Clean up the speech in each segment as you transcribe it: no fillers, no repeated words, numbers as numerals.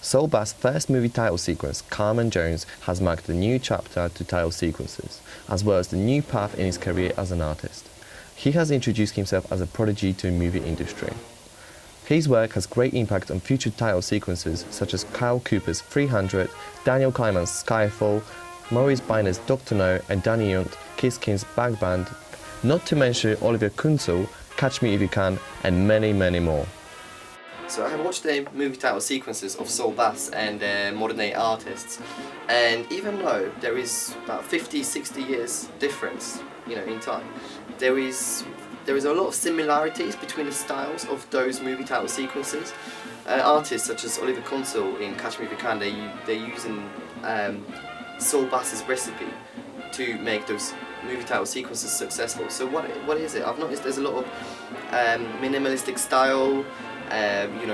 Saul Bass' first movie title sequence, Carmen Jones, has marked the new chapter to title sequences, as well as the new path in his career as an artist. He has introduced himself as a prodigy to the movie industry. His work has great impact on future title sequences such as Kyle Cooper's 300, Daniel Kleinman's Skyfall, Maurice Biner's Dr. No, and Danny Yunt, Kiss King's Bag Band, not to mention Oliver Kunzel, Catch Me If You Can, and many, many more. So I have watched the movie title sequences of Saul Bass and modern day artists, and even though there is about 50-60 years difference, in time, there is a lot of similarities between the styles of those movie title sequences. Artists such as Oliver Kunzel in Catch Me If You Can, they're using Saul Bass's recipe to make those movie title sequences successful. So what is it? I've noticed there's a lot of minimalistic style,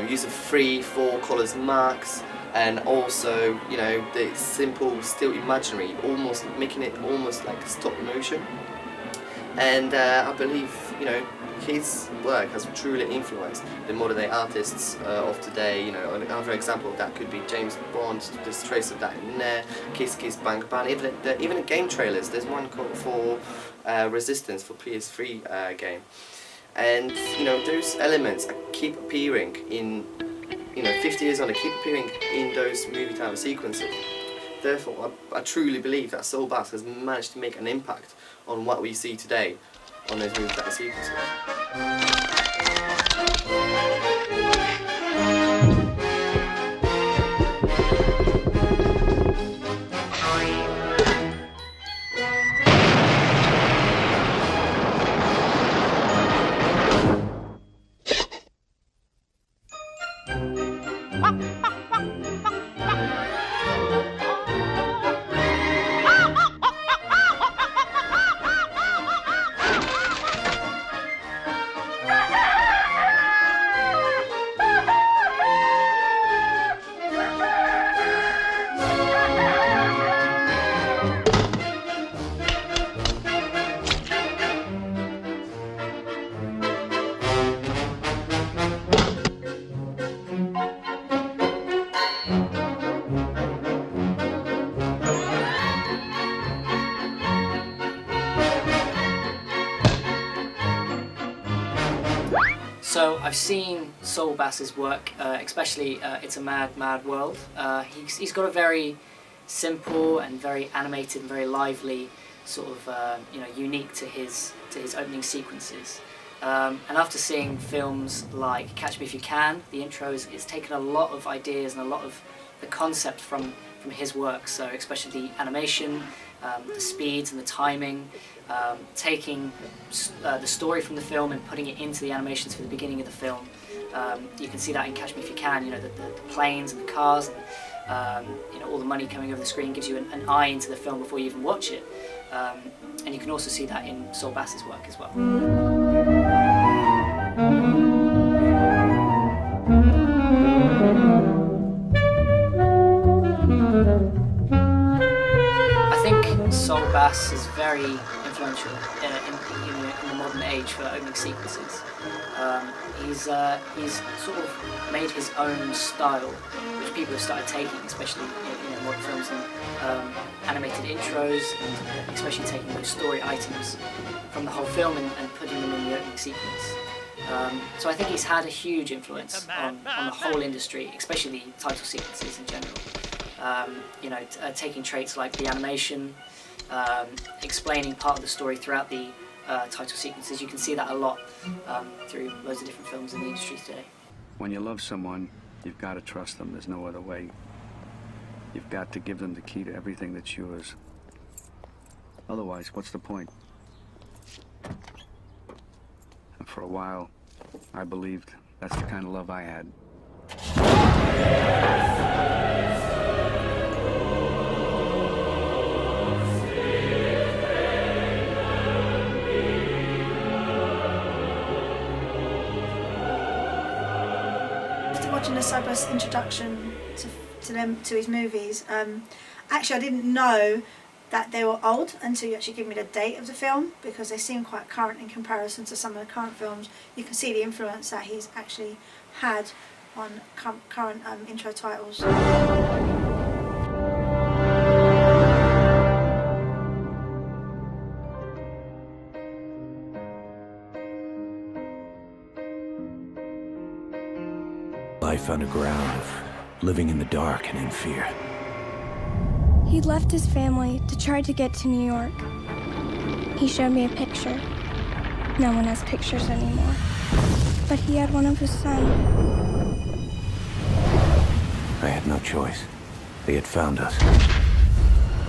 use of 3-4 colours max, and also the simple still imaginary, almost making it almost like stop motion. And I believe his work has truly influenced the modern day artists of today. Another example of that could be James Bond. There's trace of that in there. Kiss Kiss Bang Bang. Even the game trailers. There's one called for Resistance for PS3 game. And those elements keep appearing in 50 years on. They keep appearing in those movie title sequences. Therefore, I truly believe that Saul Bass has managed to make an impact on what we see today on those movie title sequences. So I've seen Saul Bass's work, especially It's a Mad, Mad World. He's got a very simple and very animated and very lively sort of, unique to his opening sequences. And after seeing films like Catch Me If You Can, the intros, it's taken a lot of ideas and a lot of the concept from his work. So especially the animation, the speeds and the timing, taking the story from the film and putting it into the animations for the beginning of the film. You can see that in Catch Me If You Can, the planes and the cars, and all the money coming over the screen gives you an eye into the film before you even watch it. And you can also see that in Saul Bass's work as well. I think Saul Bass is very influential in the modern age for opening sequences. He's sort of made his own style, which people have started taking, especially in modern films, and animated intros, and especially taking those story items from the whole film and putting them in the opening sequence. So I think he's had a huge influence on the whole industry, especially the title sequences in general. Taking traits like the animation, explaining part of the story throughout the title sequences. You can see that a lot through loads of different films in the industry today. When you love someone, you've got to trust them. There's no other way. You've got to give them the key to everything that's yours. Otherwise, what's the point? And for a while, I believed that's the kind of love I had. After watching the Saul Bass introduction to his movies, actually I didn't know that they were old until you actually give me the date of the film, because they seem quite current in comparison to some of the current films. You can see the influence that he's actually had on current intro titles. Life underground of living in the dark and in fear. He'd left his family to try to get to New York. He showed me a picture. No one has pictures anymore. But he had one of his son. I had no choice. They had found us.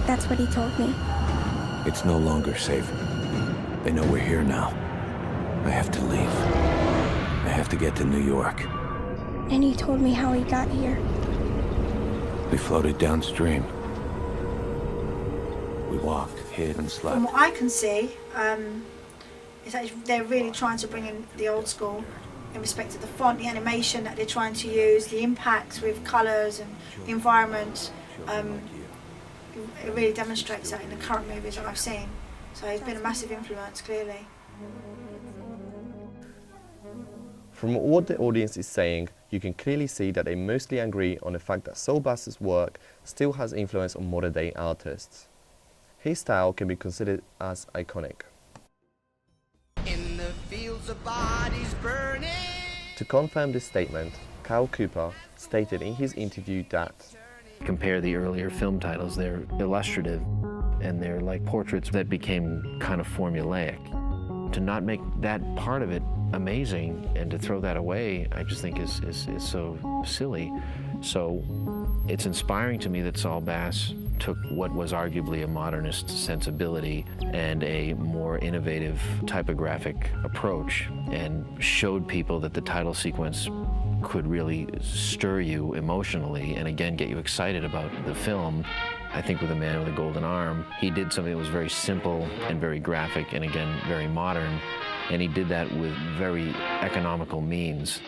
That's what he told me. It's no longer safe. They know we're here now. I have to leave. I have to get to New York. And he told me how he got here. We floated downstream. We walked, hid, and slept. From what I can see, is that they're really trying to bring in the old school in respect to the font, the animation that they're trying to use, the impacts with colours and the environment. It really demonstrates that in the current movies that I've seen. So he's been a massive influence, clearly. From what the audience is saying, you can clearly see that they mostly agree on the fact that Saul Bass's work still has influence on modern-day artists. His style can be considered as iconic. In the fields of bodies burning. To confirm this statement, Kyle Cooper stated in his interview that compare the earlier film titles, they're illustrative and they're like portraits that became kind of formulaic. To not make that part of it amazing and to throw that away, I just think is so silly. So it's inspiring to me that Saul Bass took what was arguably a modernist sensibility and a more innovative typographic approach and showed people that the title sequence could really stir you emotionally and again get you excited about the film. I think with A Man with a Golden Arm, he did something that was very simple and very graphic and again very modern, and he did that with very economical means.